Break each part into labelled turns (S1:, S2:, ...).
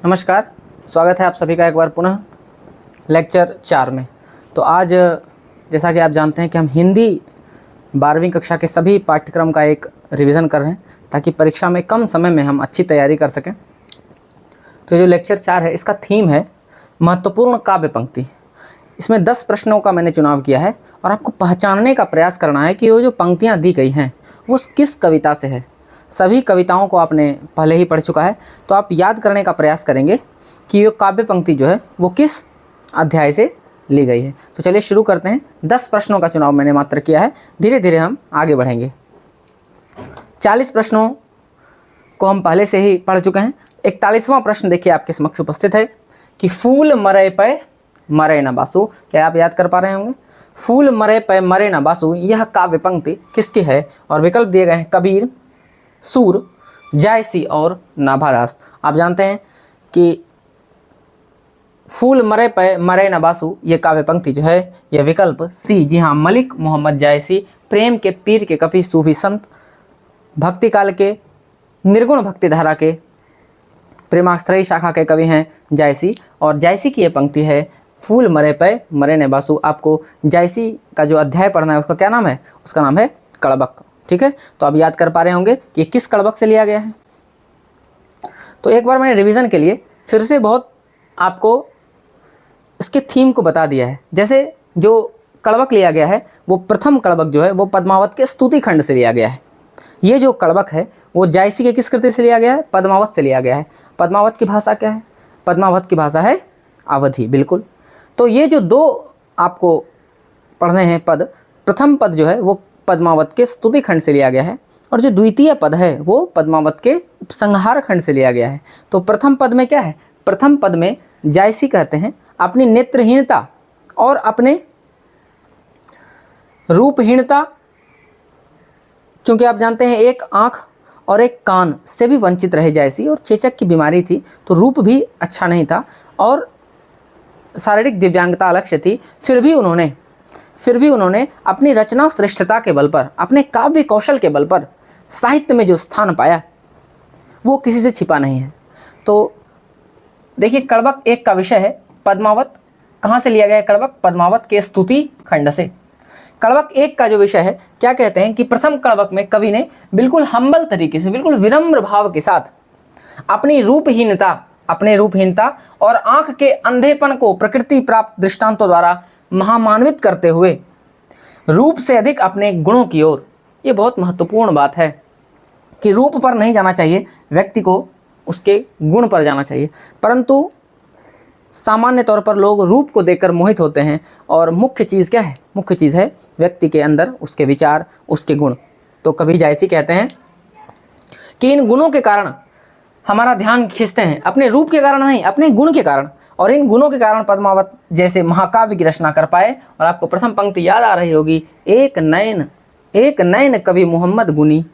S1: नमस्कार, स्वागत है आप सभी का एक बार पुनः लेक्चर 4 में। तो आज जैसा कि आप जानते हैं कि हम हिंदी 12वीं कक्षा के सभी पाठ्यक्रम का एक रिवीजन कर रहे हैं ताकि परीक्षा में कम समय में हम अच्छी तैयारी कर सकें। तो जो लेक्चर 4 है इसका थीम है महत्वपूर्ण काव्य पंक्ति। इसमें 10 प्रश्नों का मैंने चुनाव किया है और आपको पहचानने का प्रयास करना है कि वो जो पंक्तियाँ दी गई हैं वो किस कविता से है। सभी कविताओं को आपने पहले ही पढ़ चुका है, तो आप याद करने का प्रयास करेंगे कि ये काव्य पंक्ति जो है वो किस अध्याय से ली गई है। तो चलिए शुरू करते हैं। 10 प्रश्नों का चुनाव मैंने मात्र किया है, धीरे धीरे हम आगे बढ़ेंगे। 40 प्रश्नों को हम पहले से ही पढ़ चुके हैं। 41वां प्रश्न देखिए आपके समक्ष उपस्थित है कि फूल मरे पे मरे न बासु। क्या आप याद कर पा रहे होंगे? फूल मरे पे मरे न बासु, यह काव्य पंक्ति किसकी है? और विकल्प दिए गए हैं कबीर, सूर, जायसी और नाभादास। आप जानते हैं कि फूल मरे पे मरे न बासु ये काव्य पंक्ति जो है यह विकल्प सी, जी हाँ, मलिक मोहम्मद जायसी, प्रेम के पीर के कवि, सूफी संत, भक्ति काल के निर्गुण भक्ति धारा के प्रेमाश्रयी शाखा के कवि हैं जायसी। और जायसी की ये पंक्ति है फूल मरे पे मरे न बासु। आपको जायसी का जो अध्याय पढ़ना है उसका क्या नाम है? उसका नाम है कड़बक। ठीक है, तो अब याद कर पा रहे होंगे कि किस कड़बक से लिया गया है। तो एक बार मैंने रिवीजन के लिए फिर से बहुत आपको इसके थीम को बता दिया है। जैसे जो कड़बक लिया गया है वो प्रथम कड़बक जो है वो पद्मावत के स्तुति खंड से लिया गया है। ये जो कड़बक है वो जायसी के किस कृति से लिया गया है? पद्मावत से लिया गया है। पद्मावत की भाषा क्या है? पद्मावत की भाषा है अवधी, बिल्कुल। तो ये जो दो आपको पढ़ने हैं पद, प्रथम पद जो है वो पद्मावत के स्तुति खंड से लिया गया है और जो द्वितीय पद है वो पद्मावत के संहार खंड से लिया गया है। तो प्रथम पद में क्या है? प्रथम पद में जायसी कहते हैं अपनी नेत्रहीनता और अपने रूपहीनता, क्योंकि आप जानते हैं एक आँख और एक कान से भी वंचित रहे जायसी और चेचक की बीमारी थी, तो रूप भी अच्छा नहीं था और शारीरिक दिव्यांगता अलग थी। फिर भी उन्होंने अपनी रचना श्रेष्ठता के बल पर, अपने काव्य कौशल के बल पर साहित्य में जो स्थान पाया वो किसी से छिपा नहीं है। तो देखिए कड़बक एक का विषय है पद्मावत। कहाँ से लिया गया है कड़बक? पद्मावत के स्तुति खंड से। कड़बक एक का जो विषय है, क्या कहते हैं कि प्रथम कड़बक में कवि ने बिल्कुल हम्बल तरीके से, बिल्कुल विनम्र भाव के साथ अपनी रूपहीनता और आंख के अंधेपन को प्रकृति प्राप्त दृष्टांतों द्वारा महामान्वित करते हुए रूप से अधिक अपने गुणों की ओर, ये बहुत महत्वपूर्ण बात है कि रूप पर नहीं जाना चाहिए, व्यक्ति को उसके गुण पर जाना चाहिए। परंतु सामान्य तौर पर लोग रूप को देखकर मोहित होते हैं और मुख्य चीज़ क्या है? मुख्य चीज़ है व्यक्ति के अंदर उसके विचार, उसके गुण। तो कवि जायसी कहते हैं कि इन गुणों के कारण हमारा ध्यान खींचते हैं, अपने रूप के कारण नहीं, अपने गुण के कारण। और इन गुणों के कारण पद्मावत जैसे महाकाव्य की रचना कर पाए। और आपको प्रथम पंक्ति याद आ रही होगी, एक नयन कवि मोहम्मद गुनी,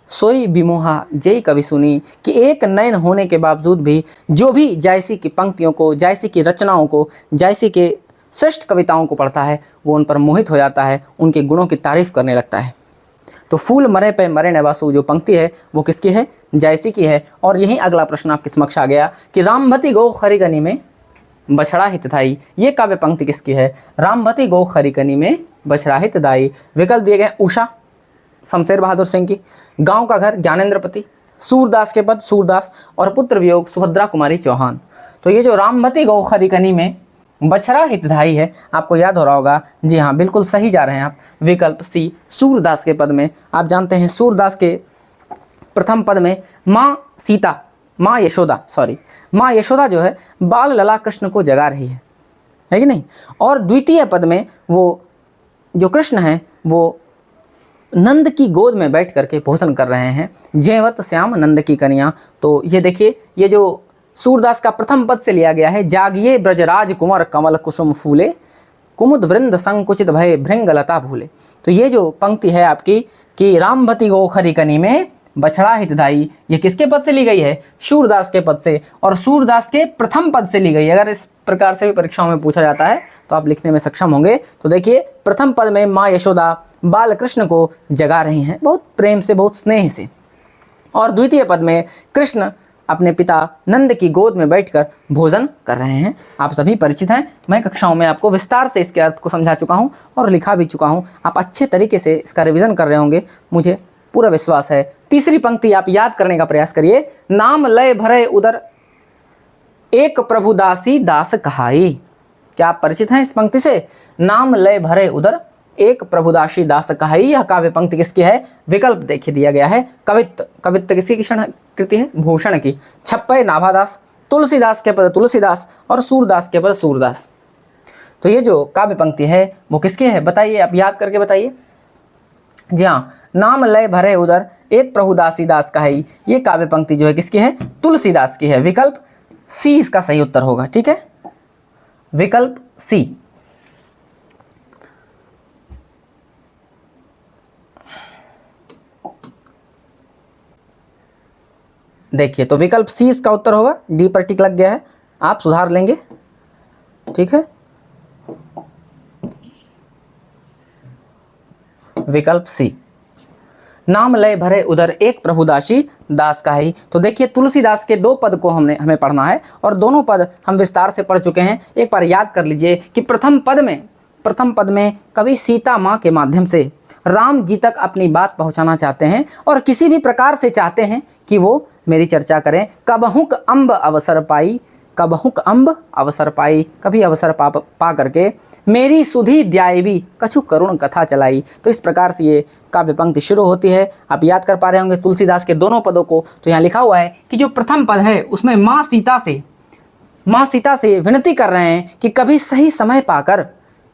S1: सोई बिमोहा जय कवि सुनी। कि एक नयन होने के बावजूद भी जो भी जायसी की पंक्तियों को, जायसी की रचनाओं को, जायसी के श्रेष्ठ कविताओं को पढ़ता है वो उन पर मोहित हो जाता है, उनके गुणों की तारीफ करने लगता है। तो फूल मरे पे मरे न बासु जो पंक्ति है वो किसकी है? जायसी की है। और यही अगला प्रश्न आपके समक्ष आ गया कि रामभती गो खरीगनी में बछड़ा हितधाई, ये काव्य पंक्ति किसकी है? रामभती गो खरीगनी में बछड़ा हितधाई। विकल्प दिए गए उषा, शमशेर बहादुर सिंह की, गांव का घर ज्ञानेंद्रपति, सूरदास के पद सूरदास और पुत्र वियोग सुभद्रा कुमारी चौहान। तो ये जो रामभती गौ खरीगनी में बछड़ा हितधाई है, आपको याद हो रहा होगा, जी हाँ बिल्कुल सही जा रहे हैं आप, विकल्प सी सूरदास के पद में। आप जानते हैं सूरदास के प्रथम पद में माँ यशोदा जो है बाल लला कृष्ण को जगा रही है कि नहीं? और द्वितीय पद में वो जो कृष्ण हैं वो नंद की गोद में बैठ करके भोजन कर रहे हैं, जयवत श्याम नंद की कन्या। तो ये देखिए, ये जो सूरदास का प्रथम पद से लिया गया है, जागिए ब्रजराज कुंवर कमल कुसुम फूले, कुमुद वृंद संकुचित भय भृंगलता भूले। तो ये जो पंक्ति है आपकी कि रामभती गो खरीकनी में बछड़ा हितधाई, ये किसके पद से ली गई है? सूरदास के पद से, और सूरदास के प्रथम पद से ली गई। अगर इस प्रकार से भी परीक्षाओं में पूछा जाता है तो आप लिखने में सक्षम होंगे। तो देखिए प्रथम पद में माँ यशोदा बाल कृष्ण को जगा रही हैं बहुत प्रेम से, बहुत स्नेह से, और द्वितीय पद में कृष्ण अपने पिता नंद की गोद में बैठकर भोजन कर रहे हैं। आप सभी परिचित हैं, मैं कक्षाओं में आपको विस्तार से इसके अर्थ को समझा चुका हूं और लिखा भी चुका हूं। आप अच्छे तरीके से इसका रिवीजन कर रहे होंगे, मुझे पूरा विश्वास है। तीसरी पंक्ति आप याद करने का प्रयास करिए। नाम लय भरे उदर एक प्रभु दासी दास कहाई। क्या आप परिचित हैं इस पंक्ति से? नाम लय भरे उदर एक प्रभुदासी दास कहाई। यह काव्य पंक्ति किसकी है? विकल्प देखिए दिया गया है। कवित्त, कवित्त किसी की कृति है? भूषण की। छप्पय नाभादास, तुलसीदास के पद तुलसीदास और सूरदास के पद सूरदास। तो ये जो काव्य पंक्ति है वो किसकी है बताइए, आप याद करके बताइए। जी हाँ, नाम लय भरे उदर एक प्रभुदासी दास कहाई, ये काव्य पंक्ति जो है किसकी है? तुलसीदास की है। विकल्प सी इसका सही उत्तर होगा। ठीक है, विकल्प सी। देखिए तो विकल्प सी इसका उत्तर होगा। डी पर टिक लग गया है, आप सुधार लेंगे। ठीक है, विकल्प सी। नाम लय भरे उधर एक प्रभुदासी दास कहाई। तो देखिए तुलसीदास के दो पद को हमें पढ़ना है और दोनों पद हम विस्तार से पढ़ चुके हैं। एक बार याद कर लीजिए कि प्रथम पद में कवि सीता माँ के माध्यम से राम जी तक अपनी बात पहुंचाना चाहते हैं और किसी भी प्रकार से चाहते हैं कि वो मेरी चर्चा करें। कबहुक अम्ब अवसर पाई, कबहुक अम्ब अवसर पाई, कभी अवसर पा करके मेरी सुधी द्यायवी कछु करुण कथा चलाई। तो इस प्रकार से ये काव्य पंक्ति शुरू होती है। आप याद कर पा रहे होंगे तुलसीदास के दोनों पदों को। तो यहाँ लिखा हुआ है कि जो प्रथम पद है उसमें माँ सीता से विनती कर रहे हैं कि कभी सही समय पाकर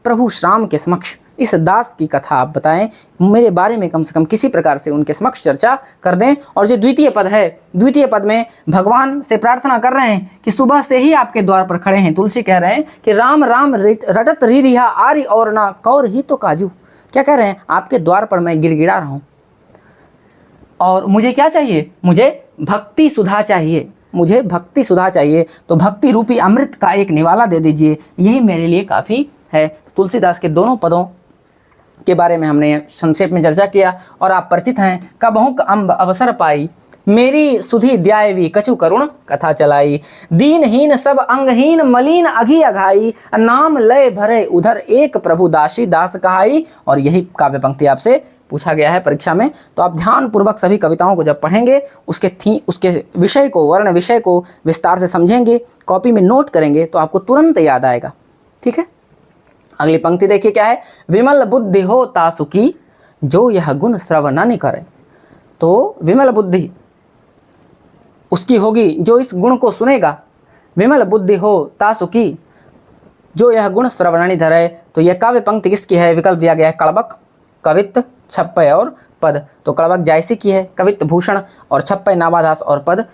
S1: प्रभु श्याम के समक्ष इस दास की कथा आप बताएं, मेरे बारे में कम से कम किसी प्रकार से उनके समक्ष चर्चा कर दें। और जो द्वितीय पद है, द्वितीय पद में भगवान से प्रार्थना कर रहे हैं कि सुबह से ही आपके द्वार पर खड़े हैं। तुलसी कह रहे हैं कि राम राम रटत री रिहा आरी और ना कौर ही तो काजू। क्या कह रहे हैं? आपके द्वार पर मैं गिड़गिड़ा रहा हूँ और मुझे क्या चाहिए? मुझे भक्ति सुधा चाहिए, मुझे भक्ति सुधा चाहिए। तो भक्ति रूपी अमृत का एक निवाला दे दीजिए, यही मेरे लिए काफ़ी है। तुलसीदास के दोनों पदों के बारे में हमने संक्षेप में चर्चा किया और आप परिचित हैं। कबहुक अम्ब अवसर पाई, मेरी सुधी द्यायवी कछु करुण कथा चलाई। दीनहीन सब अंगहीन मलिन अघी अघाई, नाम लय भरे उधर एक प्रभु दासी दास कहाई। और यही काव्य पंक्ति आपसे पूछा गया है परीक्षा में। तो आप ध्यानपूर्वक सभी कविताओं को जब पढ़ेंगे, उसके विषय को, वर्ण विषय को विस्तार से समझेंगे, कॉपी में नोट करेंगे तो आपको तुरंत याद आएगा। ठीक है, अगली पंक्ति देखिए क्या है। विमल बुद्धि हो तासुकी, जो यह गुण श्रवण न करे। तो विमल बुद्धि उसकी होगी जो इस गुण को सुनेगा। विमल बुद्धि हो तासुकी, जो यह गुण श्रवण न धरे। तो यह काव्य पंक्ति किसकी है? विकल्प दिया गया है कड़बक, कवित्त, छप्पय और पद। तो कड़बक जायसी की है, कवित्त भूषण और छप्पय नाभादास और पद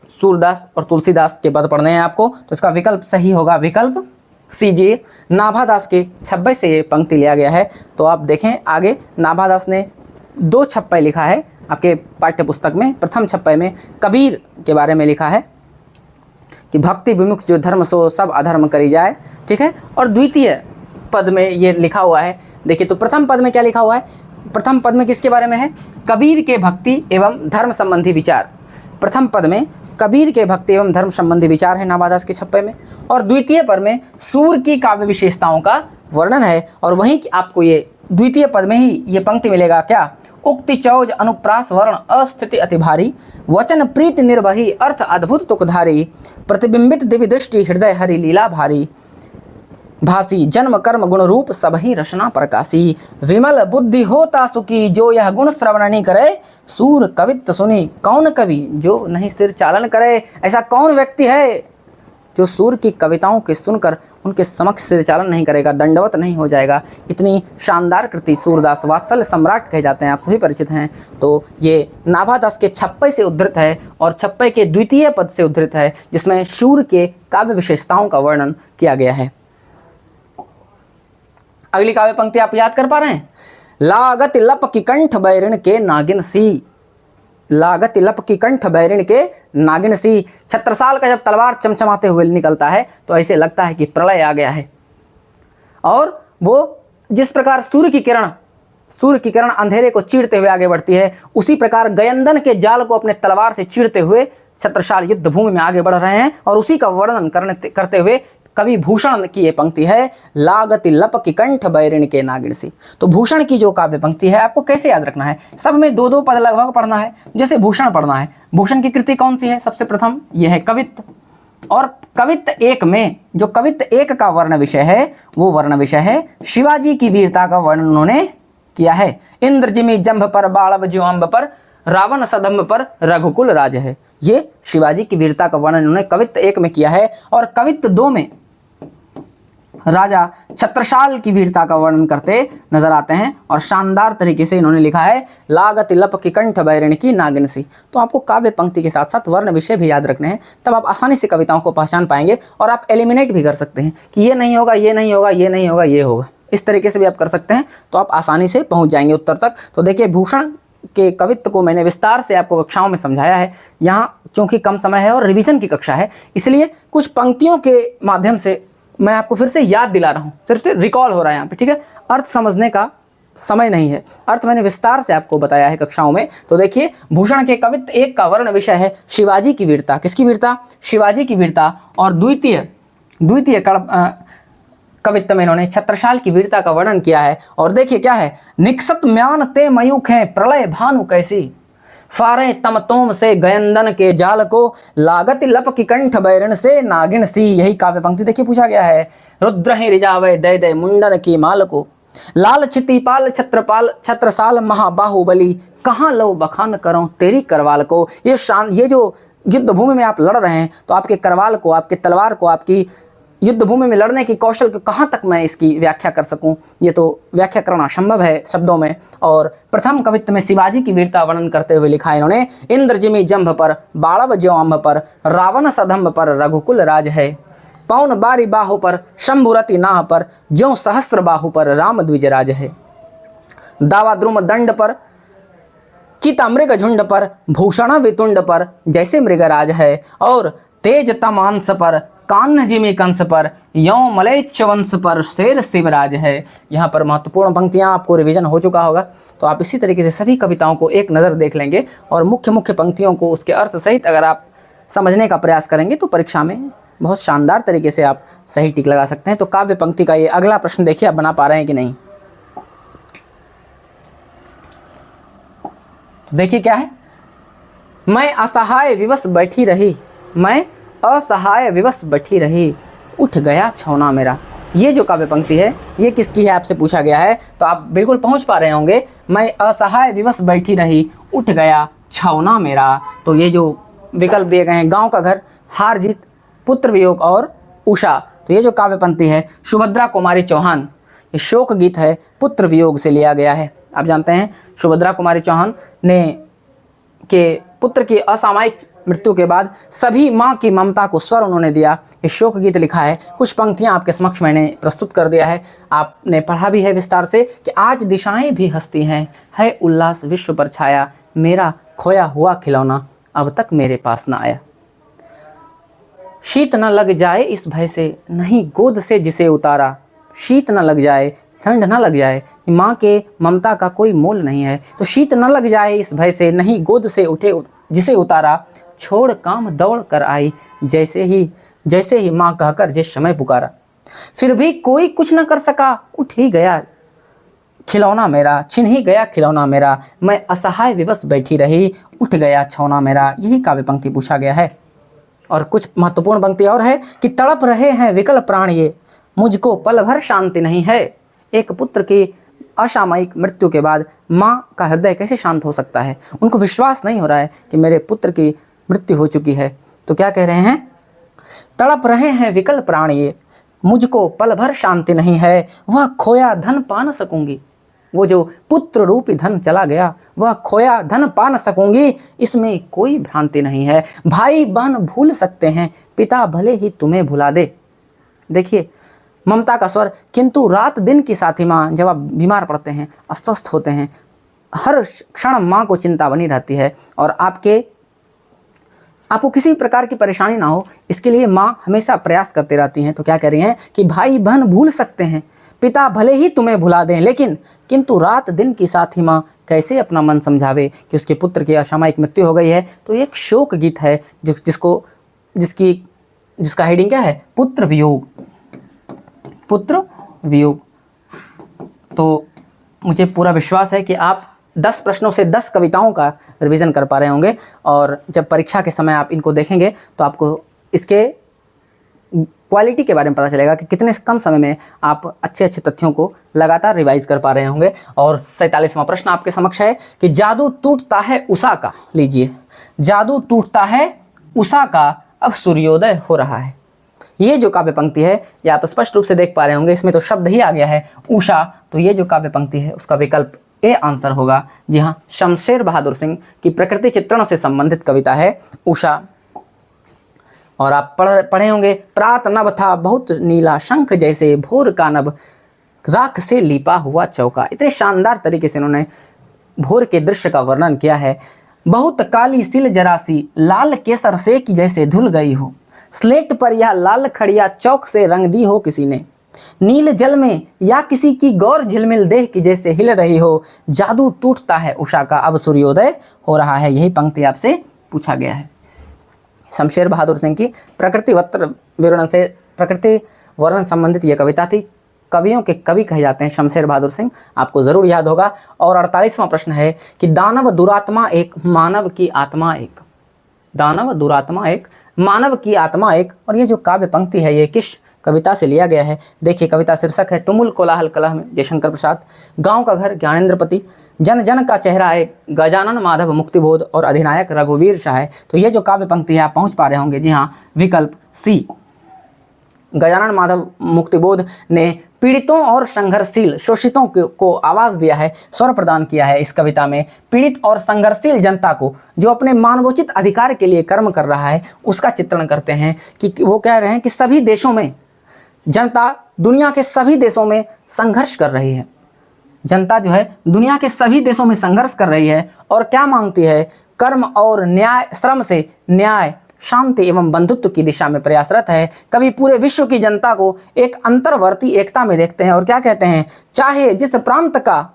S1: सूरदास और तुलसीदास के पद पढ़ने हैं आपको। तो इसका विकल्प सही होगा विकल्प सीजिए। नाभादास के छप्पय से ये पंक्ति लिया गया है। तो आप देखें आगे, नाभादास ने 2 छप्पय लिखा है आपके पाठ्य पुस्तक में। प्रथम छप्पय में कबीर के बारे में लिखा है कि भक्ति विमुख जो धर्म सो सब अधर्म करी जाए। ठीक है, और द्वितीय पद में ये लिखा हुआ है। देखिए तो प्रथम पद में क्या लिखा हुआ है? प्रथम पद में किसके बारे में है? कबीर के भक्ति एवं धर्म संबंधी विचार। प्रथम पद में कबीर के भक्ति एवं धर्म संबंधी विचार है नाभादास के छप्पय में। और द्वितीय पद में सूर की काव्य विशेषताओं का वर्णन है। और वहीं आपको ये द्वितीय पद में ही ये पंक्ति मिलेगा क्या? उक्ति चौज अनुप्रास वर्ण अस्थिति अति भारी, वचन प्रीति निर्वही अर्थ अद्भुत तुकधारी, प्रतिबिंबित दिव्य दृष्टि हृदय हरि लीला भारी, भासी जन्म कर्म गुण रूप सबही रचना प्रकाशी। विमल बुद्धि होता सुखी, जो यह गुण श्रवण नहीं करे। सूर कवित्त सुनी कौन कवि, जो नहीं सिर चालन करे। ऐसा कौन व्यक्ति है जो सूर की कविताओं के सुनकर उनके समक्ष सिर चालन नहीं करेगा, दंडवत नहीं हो जाएगा। इतनी शानदार कृति सूरदास वात्सल्य सम्राट कहे जाते हैं, आप सभी परिचित हैं। तो ये नाभादास के छप्पय से उद्धृत है और छप्पय के द्वितीय पद से उद्धृत है, जिसमें सूर के काव्य विशेषताओं का वर्णन किया गया है। अगली काव्य पंक्ति आप याद कर पा रहे हैं। लागत लप की कंठ बैरिण के नागिन सी, लागत लप की कंठ बैरिण के नागिन सी। छत्रसाल का जब तलवार चमचमाते हुए निकलता है तो ऐसे लगता है कि प्रलय आ गया है। और वो जिस प्रकार सूर्य की किरण सूर्य की किरण अंधेरे को चीरते हुए आगे बढ़ती है, उसी प्रकार गयंदन के जाल को अपने तलवार से चीरते हुए छत्रसाल युद्ध भूमि में आगे बढ़ रहे हैं। और उसी का वर्णन करते हुए कवि भूषण की ये पंक्ति है, लागति लपकि कंठ बैरिण के नागिन सी। तो भूषण की जो काव्य पंक्ति है आपको कैसे याद रखना है, सब में दो दो पद लगभग पढ़ना है। जैसे भूषण पढ़ना है, भूषण की कृति कौन सी है, सबसे प्रथम यह है कवित्त, और कवित्त एक में जो कवित्त एक का वर्ण विषय है वो वर्ण विषय है शिवाजी की वीरता का वर्णन उन्होंने किया है। इंद्र जिमी जंभ पर बाड़व ज्योअंब पर, रावण सदम्भ पर रघुकुल राज है। ये शिवाजी की वीरता का वर्णन उन्होंने कवित्त एक में किया है। और कवित्त दो में राजा छत्रसाल की वीरता का वर्णन करते नजर आते हैं और शानदार तरीके से इन्होंने लिखा है, लागति लपकि कंठ बैरिण की नागिन सी। तो आपको काव्य पंक्ति के साथ साथ वर्ण विषय भी याद रखने हैं, तब आप आसानी से कविताओं को पहचान पाएंगे और आप एलिमिनेट भी कर सकते हैं कि ये नहीं होगा, ये नहीं होगा, ये नहीं होगा, ये होगा। इस तरीके से भी आप कर सकते हैं, तो आप आसानी से पहुंच जाएंगे उत्तर तक। तो देखिए, भूषण के कवित्व को मैंने विस्तार से आपको कक्षाओं में समझाया है। यहाँ चूंकि कम समय है और रिवीजन की कक्षा है, इसलिए कुछ पंक्तियों के माध्यम से मैं आपको फिर से याद दिला रहा हूँ, सिर्फ से रिकॉल हो रहा है यहाँ पे, ठीक है। अर्थ समझने का समय नहीं है, अर्थ मैंने विस्तार से आपको बताया है कक्षाओं में। तो देखिए, भूषण के कवित्व एक का वर्ण विषय है शिवाजी की वीरता। किसकी वीरता? शिवाजी की वीरता। और द्वितीय कवित्व में इन्होंने छत्रसाल की वीरता का वर्णन किया है। और देखिए क्या है, निक्षत म्यान ते मयूख हैं प्रलय भानु कैसी, फारे तम तोम से गयंदन के जाल को, लागति लपकि कंठ बैरिण से नागिन सी। यही काव्य पंक्ति देखिए पूछा गया है। रुद्र ही रिजावे दय दय मुंडन की माल को, लाल छितिपाल छत्रपाल छत्रसाल महाबाहुबली, कहाँ लो बखान करो तेरी करवाल को। ये जो युद्ध भूमि में आप लड़ रहे हैं, तो आपके करवाल को, आपके तलवार को, आपकी युद्ध भूमि में लड़ने की कौशल को कहाँ तक मैं इसकी व्याख्या कर सकूं, ये तो व्याख्या करना संभव है शब्दों में। और प्रथम कवित्व में शिवाजी की वीरता वर्णन करते हुए लिखा है इन्होंने, इंद्र जिमी जंभ पर बाड़व ज्योअंब पर, रावण सदम्भ पर रघुकुल राज है, पौन बारी बाहु पर शंभुरति नाह पर, ज्यों सहस्त्र बाहु पर राम द्विज राज है, दावा द्रुम दंड पर चिता मृग झुंड पर, भूषण वितुंड पर जैसे मृगराज है, और तेज तमांस पर कान्ह जिमी कंस पर, यों मलेच्छ वंश पर शेर शिवराज है। यहाँ पर महत्वपूर्ण पंक्तियाँ आपको रिवीजन हो चुका होगा, तो आप इसी तरीके से सभी कविताओं को एक नज़र देख लेंगे और मुख्य मुख्य पंक्तियों को उसके अर्थ सहित अगर आप समझने का प्रयास करेंगे तो परीक्षा में बहुत शानदार तरीके से आप सही टिक लगा सकते हैं। तो काव्य पंक्ति का ये अगला प्रश्न देखिए, आप बना पा रहे हैं कि नहीं। तो देखिए क्या है, मैं असहाय विवश बैठी रही, मैं असहाय विवश बैठी रही, उठ गया छौना मेरा। ये जो काव्य पंक्ति है ये किसकी है आपसे पूछा गया है, तो आप बिल्कुल पहुंच पा रहे होंगे। मैं असहाय विवश बैठी रही, उठ गया छौना मेरा। तो ये जो विकल्प दिए गए हैं, गांव का घर, हार जीत, पुत्र वियोग और उषा। तो ये जो काव्य पंक्ति है सुभद्रा कुमारी चौहान, ये शोक गीत है, पुत्र वियोग से लिया गया है। आप जानते हैं सुभद्रा कुमारी चौहान ने के पुत्र की असामयिक मृत्यु के बाद सभी माँ की ममता को स्वर उन्होंने दिया, ये शोक गीत लिखा है। कुछ पंक्तियाँ आपके समक्ष मैंने प्रस्तुत कर दिया है, आपने पढ़ा भी है विस्तार से कि आज दिशाएं भी हंसती हैं, है उल्लास विश्व पर छाया, मेरा खोया हुआ खिलौना अब तक मेरे पास ना आया। शीत न लग जाए इस भय से, नहीं गोद से जिसे उतारा, शीत न लग जाए, ठंड न लग जाए, माँ के ममता का कोई मोल नहीं है। तो शीत न लग जाए इस भय से, नहीं गोद से उठे जिसे उतारा, छोड़ काम दौड़ कर आई, जैसे ही माँ कहकर जिस समय पुकारा, फिर भी कोई कुछ न कर सका, उठ ही गया खिलौना मेरा, छिन ही गया खिलौना मेरा, मैं असहाय विवश बैठी रही, उठ गया छौना मेरा। यही काव्य पंक्ति पूछा गया है। और कुछ महत्वपूर्ण पंक्ति और है कि तड़प रहे हैं विकल प्राण ये, मुझको पल भर शांति नहीं है। एक पुत्र की असामयिक मृत्यु के बाद माँ का हृदय कैसे शांत हो सकता है, उनको विश्वास नहीं हो रहा है कि मेरे पुत्र की मृत्यु हो चुकी है। तो क्या कह रहे हैं, तड़प रहे हैं विकल प्राण ये, मुझको पल भर शांति नहीं है, वह खोया धन पा न सकूंगी, वो जो पुत्र रूपी धन चला गया वह खोया धन पा न सकूंगी, इसमें कोई भ्रांति नहीं है। भाई बहन भूल सकते हैं, पिता भले ही तुम्हें भुला दे। देखिए ममता का स्वर, किंतु रात दिन की साथी माँ जब आप बीमार पड़ते हैं, अस्वस्थ होते हैं, हर क्षण माँ को चिंता बनी रहती है और आपको किसी प्रकार की परेशानी ना हो, इसके लिए माँ हमेशा प्रयास करती रहती हैं। तो क्या कह रही हैं कि भाई बहन भूल सकते हैं, पिता भले ही तुम्हें भुला दें, लेकिन किंतु रात दिन की साथी माँ कैसे अपना मन समझावे कि उसके पुत्र की असामयिक मृत्यु हो गई है। तो एक शोक गीत है जिसका हेडिंग क्या है, पुत्र वियोग, पुत्र वियोग। तो मुझे पूरा विश्वास है कि आप 10 प्रश्नों से 10 कविताओं का रिवीजन कर पा रहे होंगे, और जब परीक्षा के समय आप इनको देखेंगे तो आपको इसके क्वालिटी के बारे में पता चलेगा कि कितने कम समय में आप अच्छे अच्छे तथ्यों को लगातार रिवाइज कर पा रहे होंगे। और 47वां प्रश्न आपके समक्ष है कि जादू टूटता है उषा का, लीजिए, जादू टूटता है उषा का, अब सूर्योदय हो रहा है। ये जो काव्य पंक्ति है ये आप स्पष्ट रूप से देख पा रहे होंगे, इसमें तो शब्द ही आ गया है उषा। तो ये जो काव्य पंक्ति है उसका विकल्प ए आंसर होगा। जी हाँ, शमशेर बहादुर सिंह की प्रकृति चित्रण से संबंधित कविता है उषा। और आप पढ़े होंगे, प्रात नभ था बहुत नीला, शंख जैसे भोर का नभ, राख से लिपा हुआ चौका। इतने शानदार तरीके से उन्होंने भोर के दृश्य का वर्णन किया है। बहुत काली सिल जरासी, लाल केसर से कि जैसे धुल गई हो, स्लेट पर यह लाल खड़िया चौक से रंग दी हो किसी ने, नील जल में या किसी की गौर झिलमिल देह की जैसे हिल रही हो, जादू टूटता है उषा का, अब सूर्योदय हो रहा है। यही पंक्ति आपसे पूछा गया है। शमशेर बहादुर सिंह की प्रकृति वर्णन संबंधित यह कविता थी। कवियों के कवि कहे जाते हैं शमशेर बहादुर सिंह, आपको जरूर याद होगा। और 48वां प्रश्न है कि दानव दुरात्मा एक, मानव की आत्मा एक, दानव दुरात्मा एक, मानव की आत्मा एक। और ये जो काव्य पंक्ति है ये किस कविता से लिया गया है, देखिए, कविता शीर्षक है तुमुल कोलाहल कलह में, जयशंकर प्रसाद। गांव का घर ज्ञानेंद्रपति, जन जन का चेहरा एक, गजानन माधव मुक्तिबोध, और अधिनायक रघुवीर शाह। तो ये जो काव्य पंक्ति है आप पहुंच पा रहे होंगे। जी हाँ, विकल्प सी, गजानन माधव मुक्तिबोध ने पीड़ितों और संघर्षशील शोषितों को आवाज़ दिया है, स्वर प्रदान किया है इस कविता में। पीड़ित और संघर्षशील जनता को जो अपने मानवोचित अधिकार के लिए कर्म कर रहा है उसका चित्रण करते हैं कि वो कह रहे हैं कि सभी देशों में जनता, दुनिया के सभी देशों में संघर्ष कर रही है। जनता जो है दुनिया के सभी देशों में संघर्ष कर रही है और क्या मांगती है, कर्म और न्याय, श्रम से न्याय, शांति एवं बंधुत्व की दिशा में प्रयासरत है। कभी पूरे विश्व की जनता को एक अंतर्वर्ती एकता में देखते हैं और क्या कहते हैं, चाहे जिस प्रांत का,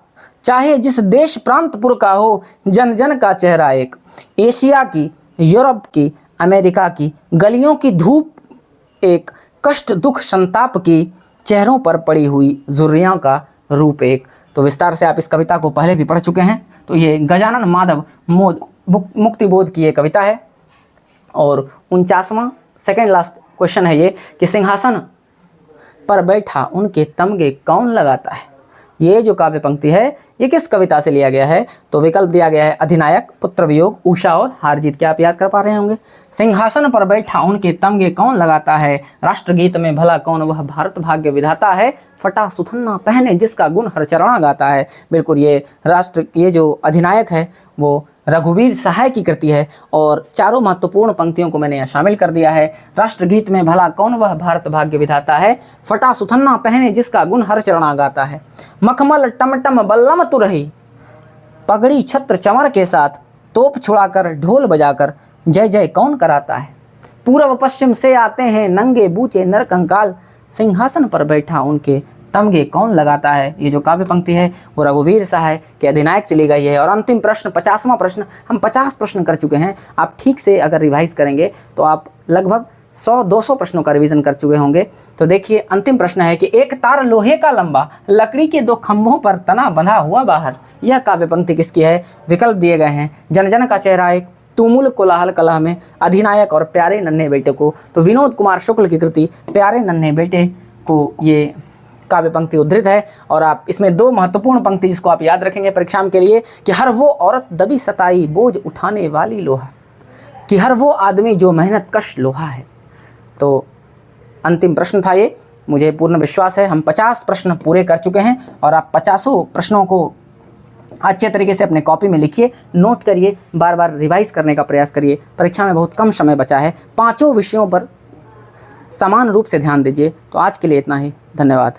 S1: चाहे जिस देश प्रांतपुर का हो, जन जन का चेहरा एक। एशिया की, यूरोप की, अमेरिका की गलियों की धूप एक, कष्ट दुख संताप की चेहरों पर पड़ी हुई जुर्रियां का रूप एक। तो विस्तार से आप इस कविता को पहले भी पढ़ चुके हैं। तो ये गजानन माधव मुक्तिबोध की ये कविता है। और 49वां सेकेंड लास्ट क्वेश्चन है ये कि सिंहासन पर बैठा उनके तमगे कौन लगाता है। ये जो काव्य पंक्ति है ये किस कविता से लिया गया है, तो विकल्प दिया गया है अधिनायक, पुत्र वियोग, उषा और हार जीत। क्या आप याद कर पा रहे होंगे। सिंहासन पर बैठा उनके तमगे कौन लगाता है, राष्ट्रगीत में भला कौन वह भारत भाग्य विधाता है, फटा सुथन्ना पहने जिसका गुण हर चरणा गाता है। बिल्कुल ये जो अधिनायक है वो रघुवीर सहाय की कृति है और चारों महत्वपूर्ण पंक्तियों को मैंने यहाँ शामिल कर दिया है। राष्ट्रगीत में भला कौन वह भारत भाग्य विधाता है, फटा सुथन्ना पहने जिसका गुण हर चरणा गाता है, मखमल टमटम बल्लम तु रही, पगड़ी छत्र चमर के साथ, तोप छुड़ाकर ढोल बजाकर जय जय कौन कराता है, पूर्व पश्चिम से आते हैं नंगे बूचे नर कंकाल, सिंहासन पर बैठा उनके तमगे कौन लगाता है। ये जो काव्य पंक्ति है वो रघुवीर सहाय के अधिनायक से ली गई है। और अंतिम प्रश्न 50वां प्रश्न, हम 50 प्रश्न कर चुके हैं। आप ठीक से अगर रिवाइज करेंगे तो आप लगभग 100-200 प्रश्नों का रिवीजन कर चुके होंगे। तो देखिए अंतिम प्रश्न है कि एक तार लोहे का लंबा, लकड़ी के 2 खंभों पर तना बंधा हुआ बाहर। यह काव्य पंक्ति किसकी है, विकल्प दिए गए हैं जन जन का चेहरा एक, तुमुल कोलाहल कलह में, अधिनायक और प्यारे नन्हे बेटे को। तो विनोद कुमार शुक्ल की कृति प्यारे नन्हे बेटे को ये काव्य पंक्ति उद्धृत है। और आप इसमें 2 महत्वपूर्ण पंक्ति जिसको आप याद रखेंगे परीक्षा के लिए कि हर वो औरत दबी सताई बोझ उठाने वाली लोहा, कि हर वो आदमी जो मेहनत कश लोहा है। तो अंतिम प्रश्न था ये। मुझे पूर्ण विश्वास है हम 50 प्रश्न पूरे कर चुके हैं और आप 50 प्रश्नों को अच्छे तरीके से अपने कॉपी में लिखिए, नोट करिए, बार बार रिवाइज करने का प्रयास करिए। परीक्षा में बहुत कम समय बचा है, 5 विषयों पर समान रूप से ध्यान दीजिए। तो आज के लिए इतना ही, धन्यवाद।